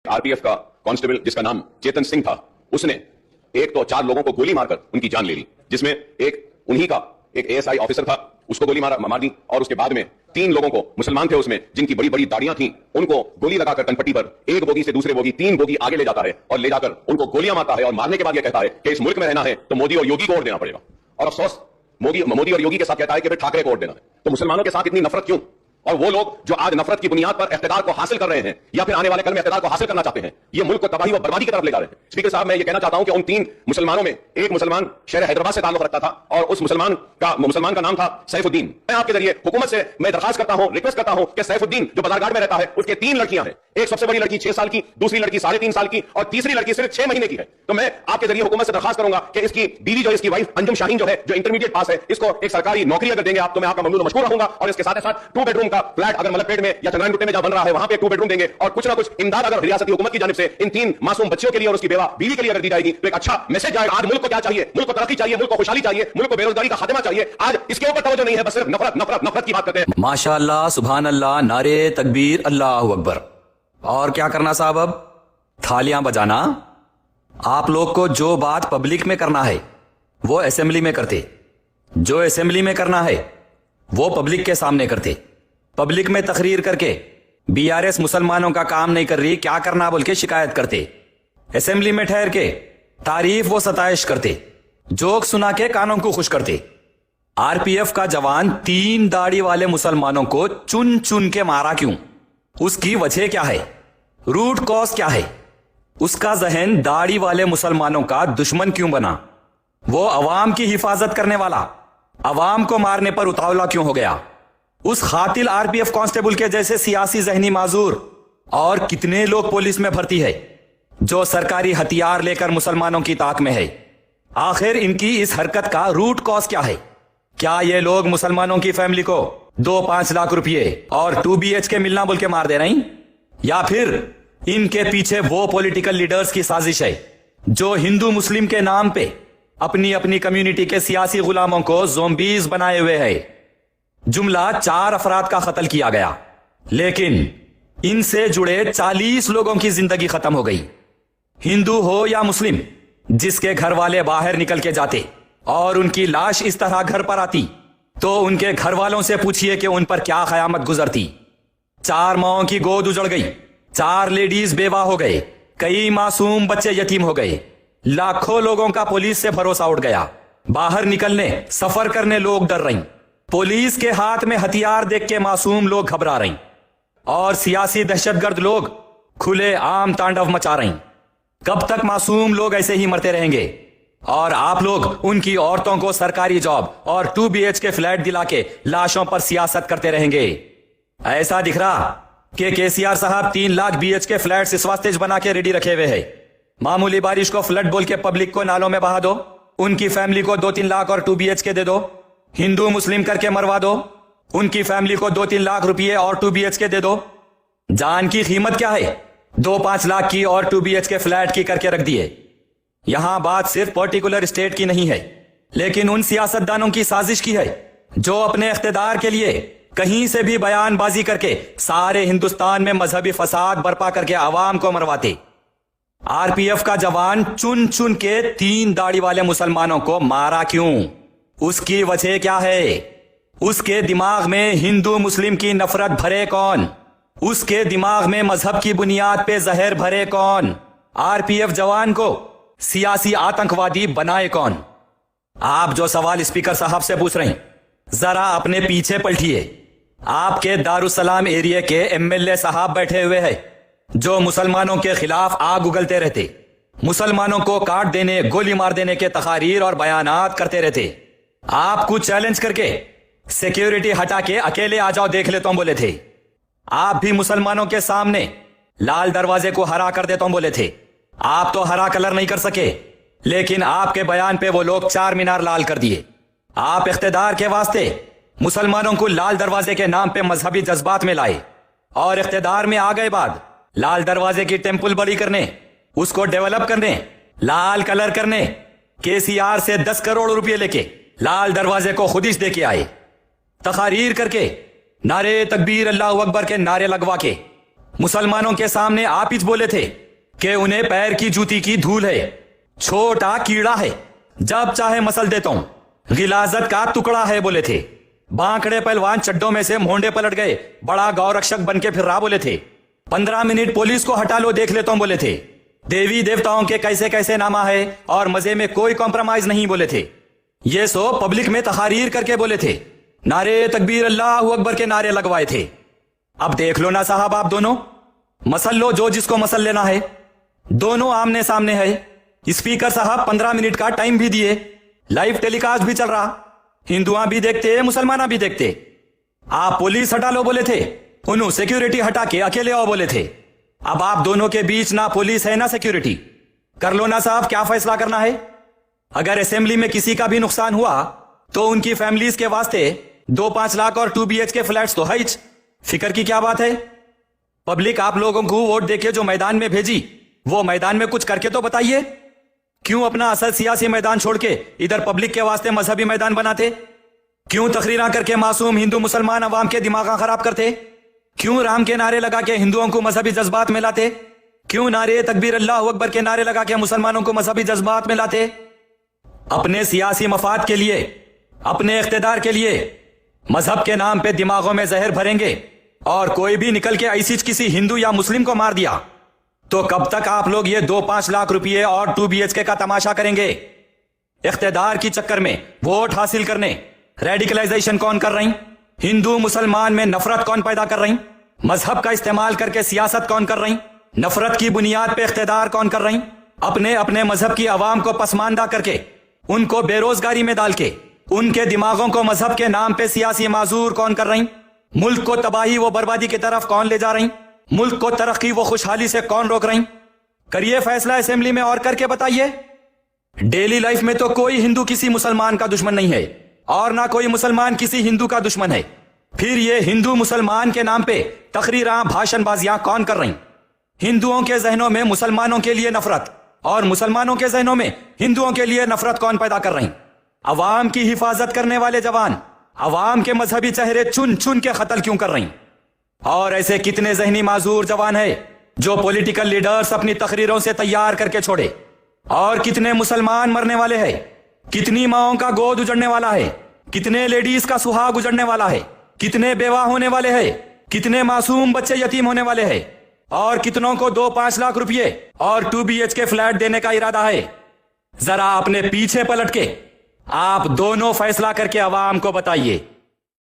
RPF का constable जिसका नाम चेतन सिंह था, उसने एक तो 4 लोगों को गोली मारकर उनकी जान ले ली, जिसमें एक उन्हीं का एक एएसआई ऑफिसर था, उसको गोली मार दी। और उसके बाद में 3 लोगों को, मुसलमान थे उसमें, जिनकी बड़ी बड़ी दाढ़ियां थीं, उनको गोली लगाकर कनपट्टी पर एक बोगी से दूसरे बोगी 3 बोगी आगे ले जाता है और ले जाकर उनको गोलियां मारता है। और मारने के बाद यह कहता है कि इस मुल्क में रहना है तो मोदी और योगी को वोट देना पड़ेगा। और अफसोस मोदी और योगी के साथ कहता है कि फिर ठाकरे को वोट देना है। तो मुसलमानों के साथ इतनी नफरत क्यों? और वो लोग जो आज नफरत की बुनियाद पर इख्तिदार को हासिल कर रहे हैं या फिर आने वाले कल में इख्तिदार को हासिल करना चाहते हैं, ये मुल्क को तबाही और बर्बादी की तरफ ले जा रहे हैं। स्पीकर साहब, मैं ये कहना चाहता हूं कि उन 3 मुसलमानों में एक मुसलमान शहर हैदराबाद से ताल्लुक रखता था और उस मुसलमान का नाम था सैफुद्दीन। मैं आपके जरिए हुकूमत से मैं दरखास्त करता हूं, रिक्वेस्ट करता हूं कि सैफुद्दीन जो बाजारघाट में रहता है, उसके 3 लड़कियां हैं। एक सबसे बड़ी लड़की 6 साल की, दूसरी लड़की 3.5 साल की और तीसरी लड़की सिर्फ 6 महीने की है। तो मैं आपके जरिए हुकूमत से दरखास्त करूंगा कि इसकी बीवी जो इसकी वाइफ अंजुम शाहीन जो है, जो इंटरमीडिएट पास है, इसको एक सरकारी नौकरी अगर देंगे आप तो मैं आपका ममनून मशकूर रहूंगा। और इसके साथ साथ 2 बेडरूम का फ्लैट अगर मलकपेट में या चंद्रायन गुट्टे में जहां बन रहा है वहां पे 2 बेडरूम देंगे और कुछ ना कुछ इमदाद अगर रियासती हुकूमत की जानिब से इन 3 मासूम बच्चों के लिए और उसकी बीवी के लिए अगर दी जाएगी तो एक अच्छा मैसेज जाएगा। आज मुल्क को क्या चाहिए? मुल्क को तरक्की चाहिए, मुल्क को खुशहाली चाहिए, मुल्क को बेरोजगारी का खात्मा चाहिए। आज इसके ऊपर तवज्जो नहीं है, बस सिर्फ नफरत नफरत नफरत की बात करते हैं। माशाअल्लाह, सुभान अल्लाह, नारे तकबीर, अल्लाहु अकबर। और क्या करना साहब? अब थालियां बजाना। आप लोग को जो बात पब्लिक में करना है वो असेंबली में करते, जो असेंबली में करना है वो पब्लिक के सामने करते। पब्लिक में तकरीर करके बीआरएस मुसलमानों का काम नहीं कर रही, क्या करना बोल के शिकायत करते। असेंबली में ठहर के तारीफ व सताइश करते, जोक सुना के कानों को खुश करते। आरपीएफ का जवान 3 दाढ़ी वाले मुसलमानों को चुन चुन के मारा क्यों? उसकी वजह क्या है? रूट कॉज क्या है? उसका जहन दाढ़ी वाले मुसलमानों का दुश्मन क्यों बना? वो अवाम की हिफाजत करने वाला अवाम को मारने पर उतावला क्यों हो गया? उस खातिल आरपीएफ कांस्टेबल के जैसे सियासी जहनी माजूर और कितने लोग पुलिस में भर्ती है जो सरकारी हथियार लेकर मुसलमानों की ताक में है। आखिर इनकी इस हरकत का रूट कॉज क्या है? क्या ये लोग मुसलमानों की फैमिली को 2-5 लाख रुपए और 2 BHK मिलना बोल के मार दे रही, या फिर इनके पीछे वो पॉलिटिकल लीडर्स की साजिश है जो हिंदू मुस्लिम के नाम पे अपनी अपनी कम्युनिटी के सियासी गुलामों को ज़ोंबीज बनाए हुए है? जुमला 4 अफराद का कत्ल किया गया, लेकिन इनसे जुड़े 40 लोगों की जिंदगी खत्म हो गई। हिंदू हो या मुस्लिम, जिसके घर वाले बाहर निकल के जाते और उनकी लाश इस तरह घर पर आती तो उनके घर वालों से पूछिए कि उन पर क्या कयामत गुजरती। 4 माओं की गोद उजड़ गई, 4 लेडीज बेवा हो गए, कई मासूम बच्चे यतीम हो गए, लाखों लोगों का पुलिस से भरोसा उठ गया। बाहर निकलने सफर करने लोग डर रही, पुलिस के हाथ में हथियार देख के मासूम लोग घबरा रही और सियासी दहशतगर्द लोग खुले आम तांडव मचा रही। कब तक मासूम लोग ऐसे ही मरते रहेंगे और आप लोग उनकी औरतों को सरकारी जॉब और 2 BHK फ्लैट दिला के लाशों पर सियासत करते रहेंगे? ऐसा दिख रहा कि केसीआर साहब 3 लाख BHK फ्लैट्स इस वास्ते बना के रेडी रखे हुए हैं। मामूली बारिश को फ्लड बोल के पब्लिक को नालों में बहा दो, उनकी फैमिली को 2-3 लाख और 2 BHK दे दो, हिंदू मुस्लिम करके मरवा दो, उनकी फैमिली को 2-3 लाख रुपए और 2 BHK दे दो। जान की कीमत क्या है? 2-5 लाख की और 2 BHK फ्लैट की करके रख दिए। यहां बात सिर्फ पर्टिकुलर स्टेट की नहीं है, लेकिन उन सियासतदानों की साजिश की है जो अपने इख्तिदार के लिए कहीं से भी बयानबाजी करके सारे हिंदुस्तान में मजहबी फसाद बर्पा करके आवाम को मरवाते। आरपीएफ का जवान चुन चुन के 3 दाढ़ी वाले मुसलमानों को मारा क्यों? उसकी वजह क्या है? उसके दिमाग में हिंदू मुस्लिम की नफरत भरे कौन? उसके दिमाग में मजहब की बुनियाद पे जहर भरे कौन? आरपीएफ जवान को सियासी आतंकवादी बनाए कौन? आप जो सवाल स्पीकर साहब से पूछ रहे हैं, जरा अपने पीछे पलटिए। आपके दारुसलाम एरिया के एमएलए साहब बैठे हुए हैं जो मुसलमानों के खिलाफ आग उगलते रहते, मुसलमानों को काट देने गोली मार देने के तकारीर और बयानात करते रहते। आपको चैलेंज करके सिक्योरिटी हटा के अकेले आ जाओ देख लेता हूं बोले थे। आप भी मुसलमानों के सामने लाल दरवाजे को हरा कर देता हूं बोले थे। आप तो हरा कलर नहीं कर सके, लेकिन आपके बयान पे वो लोग 4 मीनार लाल कर दिए। आप इख्तिदार के वास्ते मुसलमानों को लाल दरवाजे के नाम पे मजहबी जज्बात में लाए और इख्तिदार में आ गए बाद लाल दरवाजे की टेंपल बड़ी करने, उसको डेवलप करने, लाल कलर करने, केसीआर से 10 करोड़ रुपए लेके लाल दरवाजे को खुदिश दे के आए। तकारीर करके नारे तकबीर अल्लाहु अकबर के नारे लगवा के मुसलमानों के सामने आप ही बोले थे कि उन्हें पैर की जूती की धूल है, छोटा कीड़ा है, जब चाहे मसल देता हूं, गिलाजत का टुकड़ा है बोले थे। बांकड़े पहलवान चड्डों में से मोंडे पलट गए, बड़ा गौरक्षक बन के फिर रहा बोले थे। 15 मिनट पुलिस को हटा लो, देख लेता हूं बोले थे। देवी देवताओं के कैसे कैसे नामा है और मजे में कोई कॉम्प्रोमाइज नहीं बोले थे। ये सो पब्लिक में तहारीर करके बोले थे, नारे तकबीर अल्लाह अकबर के नारे लगवाए थे। अब देख लो ना साहब, आप दोनों मसल लो जो जिसको मसल लेना है, दोनों आमने सामने है। स्पीकर साहब 15 मिनट का टाइम भी दिए, लाइव टेलीकास्ट भी चल रहा, हिंदुआ भी देखते मुसलमाना भी देखते। आप पुलिस हटा लो बोले थे, उन्होंने सिक्योरिटी हटा के अकेले आओ बोले थे। अब आप दोनों के बीच ना पुलिस है ना सिक्योरिटी, कर लो ना साहब, क्या फैसला करना है। अगर असेंबली में किसी का भी नुकसान हुआ तो उनकी फैमिलीज के वास्ते 2-5 लाख और 2 BHK फ्लैट्स तो है ही, फिक्र की क्या बात है। पब्लिक आप लोगों को वोट देके जो मैदान में भेजी, वो मैदान में कुछ करके तो बताइए। क्यों अपना असल सियासी मैदान छोड़ के इधर पब्लिक के वास्ते मजहबी मैदान बनाते? क्यों तकरीरा करके मासूम हिंदू मुसलमान अवाम के दिमाग खराब करते? क्यों राम के नारे लगा के हिंदुओं को मजहबी जज्बात में लाते? क्यों नारे तकबीर अल्लाह अकबर के नारे लगा के मुसलमानों को मजहबी जज्बात में लाते? अपने सियासी मफाद के लिए, अपने इख्तिदार के लिए मजहब के नाम पे दिमागों में जहर भरेंगे, और कोई भी निकल के ऐसी किसी हिंदू या मुस्लिम को मार दिया तो कब तक आप लोग ये 2-5 लाख रुपए और 2 BHK का तमाशा करेंगे? इख्तिदार की चक्कर में वोट हासिल करने रेडिकलाइजेशन कौन कर रही? हिंदू मुसलमान में नफरत कौन पैदा कर रही? मजहब का इस्तेमाल करके सियासत कौन कर रही? नफरत की बुनियाद पे इख्तिदार कौन कर रही? अपने अपने मजहब की आवाम को पसमानदा करके, उनको बेरोजगारी में डाल के, उनके दिमागों को मजहब के नाम पे सियासी माजूर कौन कर रही? मुल्क को तबाही व बर्बादी की तरफ कौन ले जा रही? मुल्क को तरक्की व खुशहाली से कौन रोक रही? करिए फैसला असेंबली में और करके बताइए। डेली लाइफ में तो कोई हिंदू किसी मुसलमान का दुश्मन नहीं है और ना कोई मुसलमान किसी हिंदू का दुश्मन है। फिर ये हिंदू मुसलमान के नाम पे तकरीरां भाषणबाजियां कौन कर रही? हिंदुओं के जहनों में मुसलमानों के लिए नफरत और मुसलमानों के जहनों में हिंदुओं के लिए नफरत कौन पैदा कर रही? अवाम की हिफाजत करने वाले जवान अवाम के मजहबी चेहरे चुन चुन के कत्ल क्यों कर रही? और ऐसे कितने जहनी माजूर जवान है जो पॉलिटिकल लीडर्स अपनी तकरीरों से तैयार करके छोड़े? और कितने मुसलमान मरने वाले हैं? कितनी माओं का गोद उजड़ने वाला है? कितने लेडीज का सुहाग उजड़ने वाला है? कितने बेवा होने वाले हैं? कितने मासूम बच्चे यतीम होने वाले हैं? और कितनों को 2-5 लाख रुपए और 2 BHK फ्लैट देने का इरादा है? जरा अपने पीछे पलट के आप दोनों फैसला करके अवाम को बताइए।